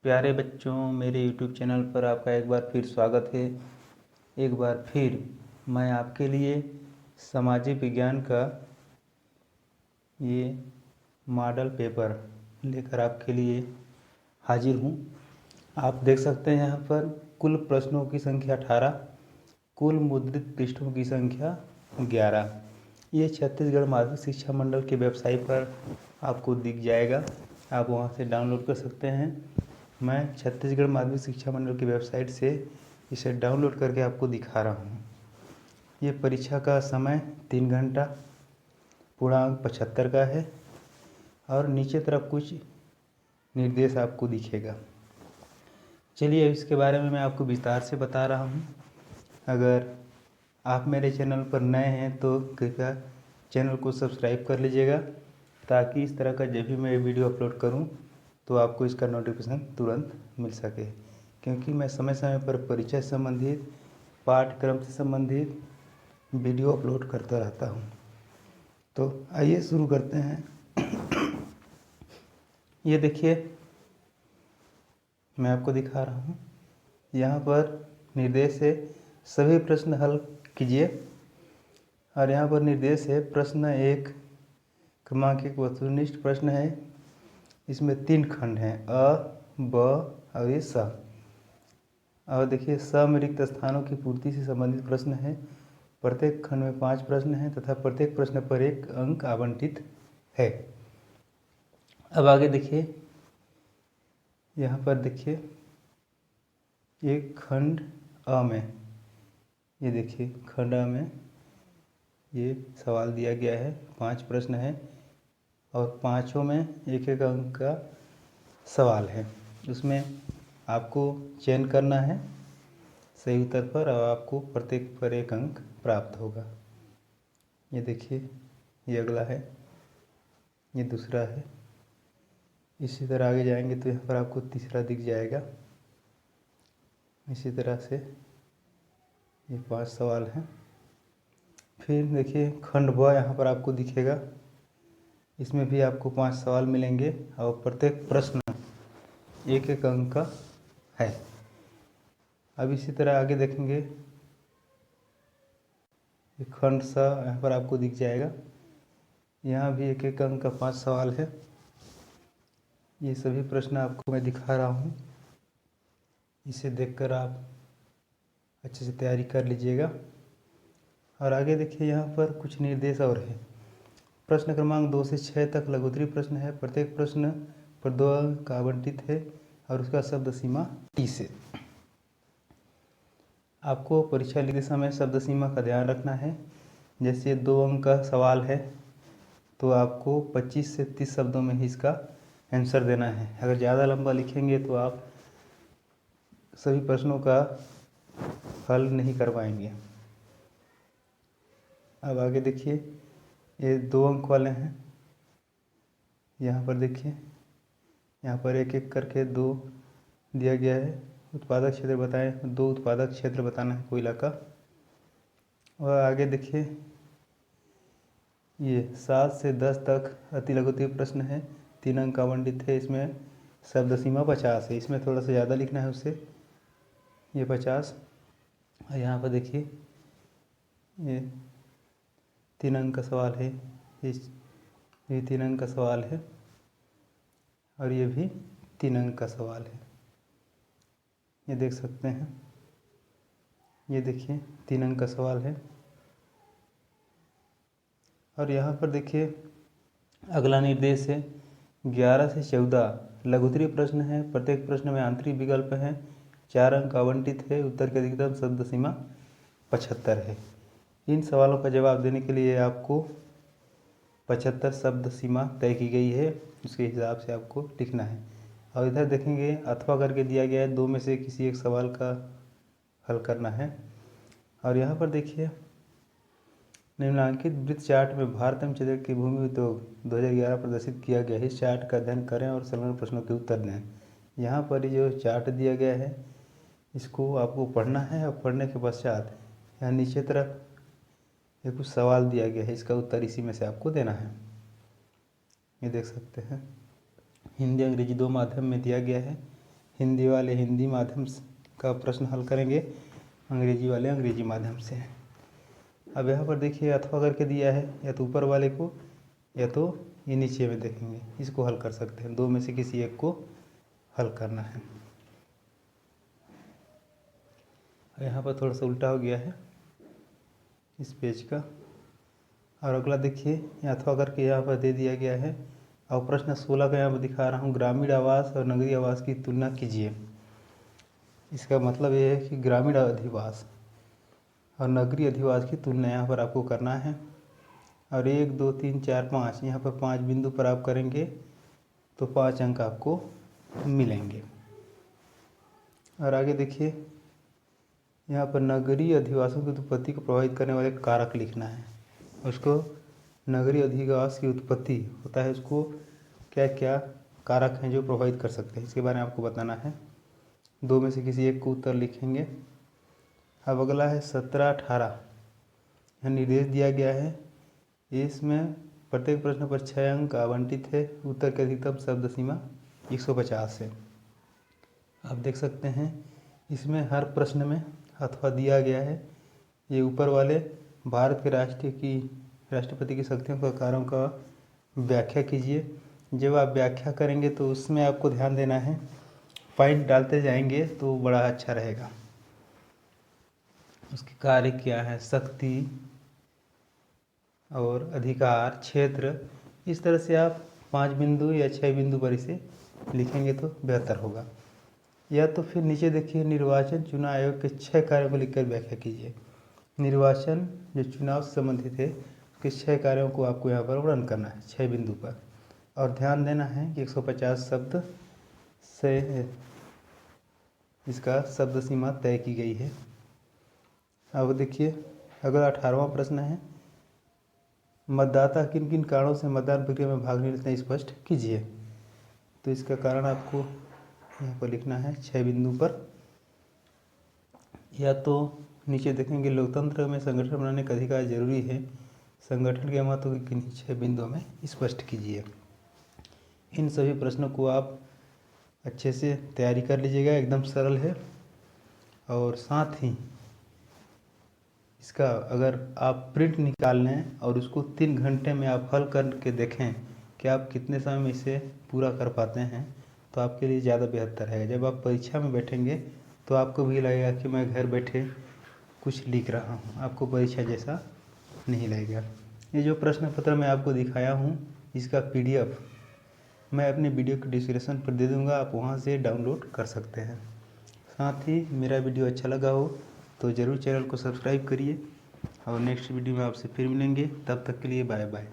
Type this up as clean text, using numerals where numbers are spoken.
प्यारे बच्चों, मेरे YouTube चैनल पर आपका एक बार फिर स्वागत है। एक बार फिर मैं आपके लिए सामाजिक विज्ञान का ये मॉडल पेपर लेकर आपके लिए हाजिर हूँ। आप देख सकते हैं यहाँ पर कुल प्रश्नों की संख्या 18, कुल मुद्रित पृष्ठों की संख्या 11। ये छत्तीसगढ़ माध्यमिक शिक्षा मंडल की वेबसाइट पर आपको दिख जाएगा, आप वहाँ से डाउनलोड कर सकते हैं। मैं छत्तीसगढ़ माध्यमिक शिक्षा मंडल की वेबसाइट से इसे डाउनलोड करके आपको दिखा रहा हूँ। ये परीक्षा का समय 3 घंटा, पूर्णांक 75 का है और नीचे तरफ कुछ निर्देश आपको दिखेगा। चलिए इसके बारे में मैं आपको विस्तार से बता रहा हूँ। अगर आप मेरे चैनल पर नए हैं तो कृपया चैनल को सब्सक्राइब कर लीजिएगा, ताकि इस तरह का जब भी मैं वीडियो अपलोड करूँ तो आपको इसका नोटिफिकेशन तुरंत मिल सके, क्योंकि मैं समय समय पर परीक्षा से संबंधित, पाठ्यक्रम से संबंधित वीडियो अपलोड करता रहता हूँ। तो आइए शुरू करते हैं। ये देखिए, मैं आपको दिखा रहा हूँ। यहाँ पर निर्देश है सभी प्रश्न हल कीजिए, और यहाँ पर निर्देश है प्रश्न 1 क्रमांक 1 वस्तुनिष्ठ प्रश्न है। इसमें 3 खंड हैं, अ, ब और ये स। और देखिए स में रिक्त स्थानों की पूर्ति से संबंधित प्रश्न है। प्रत्येक खंड में 5 प्रश्न हैं तथा प्रत्येक प्रश्न पर 1 अंक आवंटित है। अब आगे देखिए, यहाँ पर देखिए एक खंड अ में, ये देखिए खंड अ में ये सवाल दिया गया है, 5 प्रश्न है और पाँचों में 1-1 अंक का सवाल है। उसमें आपको चयन करना है सही उत्तर पर, और आपको प्रत्येक पर 1 अंक प्राप्त होगा। ये देखिए, ये अगला है, ये दूसरा है। इसी तरह आगे जाएंगे तो यहाँ पर आपको तीसरा दिख जाएगा। इसी तरह से ये 5 सवाल हैं। फिर देखिए खंड ब यहाँ पर आपको दिखेगा, इसमें भी आपको 5 सवाल मिलेंगे और प्रत्येक प्रश्न 1-1 अंक का है। अब इसी तरह आगे देखेंगे, खंड स यहाँ पर आपको दिख जाएगा, यहाँ भी 1-1 अंक का 5 सवाल है। ये सभी प्रश्न आपको मैं दिखा रहा हूँ, इसे देखकर आप अच्छे से तैयारी कर लीजिएगा। और आगे देखिए यहाँ पर कुछ निर्देश और है। प्रश्न क्रमांक 2 से 6 तक लघुत्तरीय प्रश्न है। प्रत्येक प्रश्न पर 2 अंक आवंटित है और उसका शब्द सीमा 30 है। आपको परीक्षा लिखते समय शब्द सीमा का ध्यान रखना है। जैसे 2 अंक का सवाल है तो आपको 25 से 30 शब्दों में ही इसका आंसर देना है। अगर ज़्यादा लंबा लिखेंगे तो आप सभी प्रश्नों का हल नहीं कर पाएंगे। अब आगे देखिए, ये 2 अंक वाले हैं। यहाँ पर देखिए, यहाँ पर 1-1 करके 2 दिया गया है। उत्पादक क्षेत्र बताएं, 2 उत्पादक क्षेत्र बताना है कोयला का। और आगे देखिए, ये 7 से 10 तक अति लघुत्तरीय प्रश्न है, 3 अंक आवंटित है। इसमें शब्द सीमा 50 है, इसमें थोड़ा सा ज़्यादा लिखना है उससे, ये 50। और यहाँ पर देखिए ये 3 अंक का सवाल है, ये 3 अंक का सवाल है और ये भी 3 अंक का सवाल है। ये देख सकते हैं, ये देखिए 3 अंक का सवाल है। और यहाँ पर देखिए अगला निर्देश है 11 से 14 लघुत्तरीय प्रश्न है। प्रत्येक प्रश्न में आंतरिक विकल्प है, 4 अंक आवंटित है। उत्तर की अधिकतम शब्द सीमा 75 है। इन सवालों का जवाब देने के लिए आपको 75 शब्द सीमा तय की गई है, उसके हिसाब से आपको लिखना है। और इधर देखेंगे अथवा करके दिया गया है, 2 में से किसी एक सवाल का हल करना है। और यहाँ पर देखिए निम्नलिखित वृत्त चार्ट में भारत एवं क्षेत्र की भूमि उद्योग 2011 प्रदर्शित किया गया है। इस चार्ट का अध्ययन करें और संलग्न प्रश्नों के उत्तर दें। यहाँ पर जो चार्ट दिया गया है इसको आपको पढ़ना है, और पढ़ने के पश्चात यहाँ नीचे तरफ ये कुछ सवाल दिया गया है, इसका उत्तर इसी में से आपको देना है। ये देख सकते हैं, हिंदी अंग्रेजी 2 माध्यम में दिया गया है। हिंदी वाले हिंदी माध्यम का प्रश्न हल करेंगे, अंग्रेजी वाले अंग्रेजी माध्यम से। अब यहाँ पर देखिए अथवा करके दिया है, या तो ऊपर वाले को या तो ये नीचे में देखेंगे, इसको हल कर सकते हैं। दो में से किसी एक को हल करना है। यहाँ पर थोड़ा सा उल्टा हो गया है इस पेज का। और अगला देखिए अथवा करके यहाँ पर दे दिया गया है। और प्रश्न 16 का यहाँ पर दिखा रहा हूँ, ग्रामीण आवास और नगरीय आवास की तुलना कीजिए। इसका मतलब ये है कि ग्रामीण अधिवास और नगरीय अधिवास की तुलना यहाँ पर आपको करना है। और 1 2 3 4 5 यहाँ पर 5 बिंदु पर आप करेंगे तो 5 अंक आपको मिलेंगे। और आगे देखिए यहाँ पर नगरीय अधिवासों की उत्पत्ति को प्रभावित करने वाले कारक लिखना है। उसको नगरीय अधिवास की उत्पत्ति होता है, उसको क्या क्या कारक हैं जो प्रभावित कर सकते हैं, इसके बारे में आपको बताना है। दो में से किसी एक को उत्तर लिखेंगे। अब अगला है 17 18, यह निर्देश दिया गया है। इसमें प्रत्येक प्रश्न पर 6 अंक आवंटित है। उत्तर की अधिकतम शब्द सीमा 150 है। आप देख सकते हैं इसमें हर प्रश्न में अथवा दिया गया है। ये ऊपर वाले भारत के राष्ट्रपति की शक्तियों का कार्यों का व्याख्या कीजिए। जब आप व्याख्या करेंगे तो उसमें आपको ध्यान देना है, पॉइंट डालते जाएंगे तो बड़ा अच्छा रहेगा। उसके कार्य क्या है, शक्ति और अधिकार, क्षेत्र, इस तरह से आप 5 बिंदु या 6 बिंदु पर इसे लिखेंगे तो बेहतर होगा। या तो फिर नीचे देखिए निर्वाचन चुनाव आयोग के 6 कार्यों को लिखकर व्याख्या कीजिए। निर्वाचन जो चुनाव से संबंधित है उसके 6 कार्यों को आपको यहाँ पर वर्णन करना है 6 बिंदु पर। और ध्यान देना है कि 150 शब्द से इसका शब्द सीमा तय की गई है। अब देखिए अगला 18वां प्रश्न है, मतदाता किन किन कारणों से मतदान प्रक्रिया में भाग नहीं लेते हैं, स्पष्ट कीजिए। तो इसका कारण आपको यहाँ पर लिखना है 6 बिंदु पर। या तो नीचे देखेंगे लोकतंत्र में संगठन बनाने का अधिकार जरूरी है, संगठन के महत्व को किन्हीं 6 बिंदुओं में स्पष्ट कीजिए। इन सभी प्रश्नों को आप अच्छे से तैयारी कर लीजिएगा, एकदम सरल है। और साथ ही इसका अगर आप प्रिंट निकाल लें और उसको 3 घंटे में आप हल करके देखें कि आप कितने समय में इसे पूरा कर पाते हैं, तो आपके लिए ज़्यादा बेहतर है। जब आप परीक्षा में बैठेंगे तो आपको भी लगेगा कि मैं घर बैठे कुछ लिख रहा हूँ, आपको परीक्षा जैसा नहीं लगेगा। ये जो प्रश्न पत्र मैं आपको दिखाया हूँ इसका PDF मैं अपने वीडियो के डिस्क्रिप्शन पर दे दूँगा, आप वहाँ से डाउनलोड कर सकते हैं। साथ ही मेरा वीडियो अच्छा लगा हो तो ज़रूर चैनल को सब्सक्राइब करिए। और नेक्स्ट वीडियो में आपसे फिर मिलेंगे, तब तक के लिए बाय बाय।